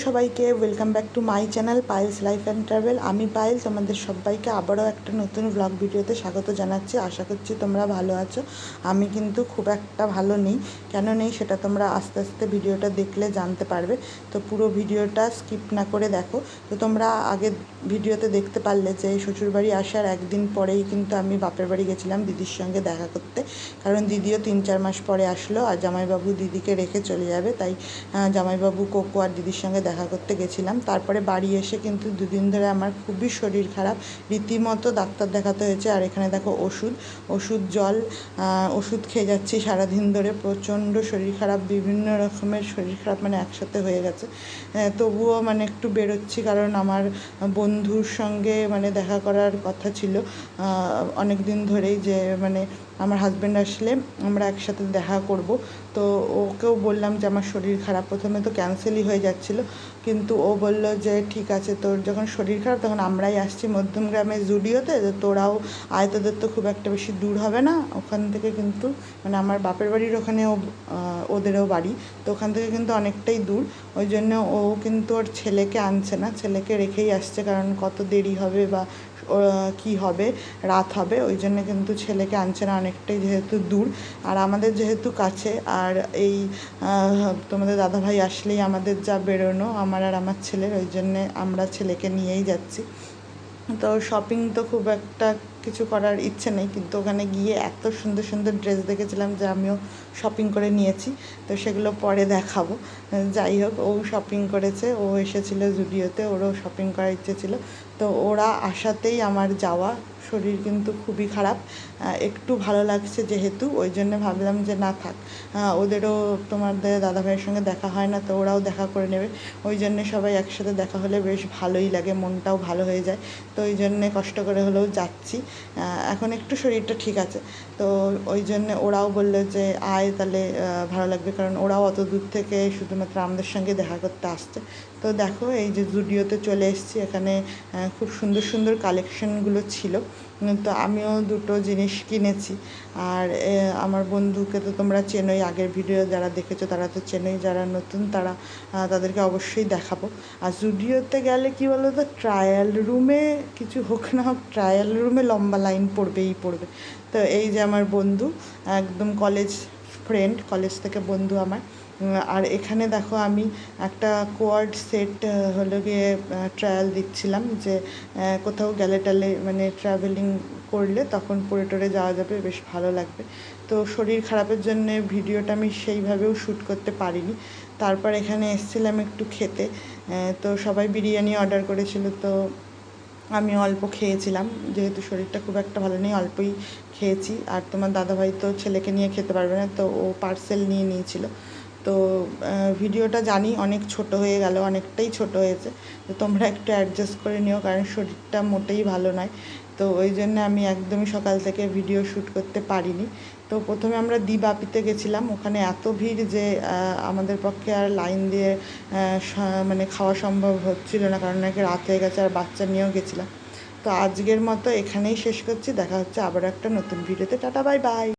সবাইকে welcome back to my channel Payel's life and travel. আমি পায়েল, তোমাদের সবাইকে আবারও একটা নতুন ব্লগ ভিডিওতে স্বাগত জানাচ্ছি। আশা করছি তোমরা ভালো আছো। আমি কিন্তু খুব একটা ভালো নেই। কেন নেই সেটা তোমরা আস্তে আস্তে ভিডিওটা দেখলে জানতে পারবে। তো পুরো ভিডিওটা স্কিপ না করে দেখো। তো তোমরা আগের ভিডিওতে দেখতে পারলে যে শ্বশুরবাড়ি আসার একদিন পরেই কিন্তু আমি বাপের বাড়ি গেছিলাম দিদির সঙ্গে দেখা করতে, কারণ দিদিও 3-4 মাস পরে আসলো আর জামাইবাবু দিদিকে রেখে চলে যাবে, তাই জামাইবাবু কোকো আর দিদির সঙ্গে দেখা করতে গেছিলাম। তারপরে বাড়ি এসে কিন্তু দুদিন ধরে আমার খুবই শরীর খারাপ, রীতিমতো ডাক্তার দেখাতে হয়েছে। আর এখানে দেখো ওষুধ জল ওষুধ খেয়ে যাচ্ছি সারাদিন ধরে। প্রচণ্ড শরীর খারাপ, বিভিন্ন রকমের শরীর খারাপ মানে একসাথে হয়ে গেছে। তবুও মানে একটু বেরোচ্ছি, কারণ আমার বন্ধুর সঙ্গে মানে দেখা করার কথা ছিল অনেক দিন ধরেই, যে মানে আমার হাজব্যান্ড আসলে আমরা একসাথে দেখা করব। তো ওকেও বললাম যে আমার শরীর খারাপ। প্রথমে তো ক্যান্সেলই হয়ে যাচ্ছিল, কিন্তু ও বলল যে ঠিক আছে, তোর যখন শরীর খারাপ তখন আমরাই আসছি মধ্যমগ্রামে জুডিওতে, তোরাও আয়, তোদের তো খুব একটা বেশি দূর হবে না ওখান থেকে। কিন্তু মানে আমার বাপের বাড়ির ওখানে ওদেরও বাড়ি, তো ওখান থেকে কিন্তু অনেকটাই দূর। ওই জন্য ও কিন্তু ওর ছেলেকে আনছে না, ছেলেকে রেখেই আসছে, কারণ কত দেরি হবে বা কি হবে, রাত হবে, ওই জন্য কিন্তু ছেলেকে আনছে না, অনেকটাই যেহেতু দূর। আর আমাদের যেহেতু কাছে, আর এই তোমাদের দাদাভাই আসলেই আমাদের যা বেরোনো আমার আর আমার ছেলের, ওই জন্যে আমরা ছেলেকে নিয়েই যাচ্ছি। তো শপিং তো খুব একটা কিছু করার ইচ্ছে নেই, কিন্তু ওখানে গিয়ে এত সুন্দর সুন্দর ড্রেস দেখেছিলাম যে আমিও শপিং করে নিয়েছি। তো সেগুলো পরে দেখাবো। যাই হোক, ও শপিং করেছে, ও এসেছিলো জুডিওতে, ওরও শপিং করার ইচ্ছে ছিল। তো ওরা আসাতেই আমার যাওয়া। শরীর কিন্তু খুবই খারাপ, একটু ভালো লাগছে যেহেতু, ওই জন্য ভাবলাম যে না থাক, ওদেরও তোমাদের দাদাভাইয়ের সঙ্গে দেখা হয় না, তো ওরাও দেখা করে নেবে। ওই জন্যে সবাই একসাথে দেখা হলে বেশ ভালোই লাগে, মনটাও ভালো হয়ে যায়। তো ওই জন্যে কষ্ট করে হলেও যাচ্ছি। এখন একটু শরীরটা ঠিক আছে, তো ওই জন্যে ওরাও বললো যে আয়, তাহলে ভালো লাগবে, কারণ ওরাও অত দূর থেকে শুধুমাত্র আমাদের সঙ্গে দেখা করতে আসছে। তো দেখো, এই যে জুডিওতে চলে এসেছি, এখানে খুব সুন্দর সুন্দর কালেকশনগুলো ছিল। তো আমিও দুটো জিনিস কিনেছি। আর আমার বন্ধুকে তো তোমরা চেনোই, আগের ভিডিও যারা দেখেছো তারা তো চেনোই, যারা নতুন তারা তাদেরকে অবশ্যই দেখাবো। আর জুডিওতে গেলে কী বলো তো, ট্রায়াল রুমে কিছু হোক না হোক, ট্রায়াল রুমে লম্বা লাইন পড়বেই পড়বে। তো এই যে আমার বন্ধু, একদম কলেজ ফ্রেন্ড, কলেজ থেকে বন্ধু আমার। আর এখানে দেখো আমি একটা কোয়ার্ড সেট হলো গিয়ে ট্রায়াল দিচ্ছিলাম, যে কোথাও গেলে টালে মানে ট্রাভেলিং করলে তখন পরে টরে যাওয়া যাবে, বেশ ভালো লাগবে। তো শরীর খারাপের জন্য ভিডিওটা আমি সেইভাবেও শ্যুট করতে পারিনি। তারপর এখানে এসেছিলাম একটু খেতে, তো সবাই বিরিয়ানি অর্ডার করেছিল, তো আমি অল্প খেয়েছিলাম, যেহেতু শরীরটা খুব একটা ভালো নেই, অল্পই খেয়েছি। আর তোমার দাদাভাই তো ছেলেকে নিয়ে খেতে পারবে না, তো ও পার্সেল নিয়ে নিয়েছিল। তো ভিডিওটা জানি অনেক ছোট হয়ে গেল, অনেকটাই ছোট হয়েছে, তো তোমরা একটু অ্যাডজাস্ট করে নিও, কারণ শরীরটা মোটেই ভালো নয়। তো ওই জন্য আমি একদমই সকাল থেকে ভিডিও শ্যুট করতে পারিনি। তো প্রথমে আমরা দিবাপিতে গেছিলাম, ওখানে এত ভিড় যে আমাদের পক্ষে আর লাইন দিয়ে মানে খাওয়া সম্ভব হচ্ছিল না, কারণ নাকি রাত হয়ে গেছে, আর বাচ্চা নিয়েও গেছিলাম। তো আজকের মতো এখানেই শেষ করছি, দেখা হচ্ছে আবার একটা নতুন ভিডিওতে। Tata, bye bye.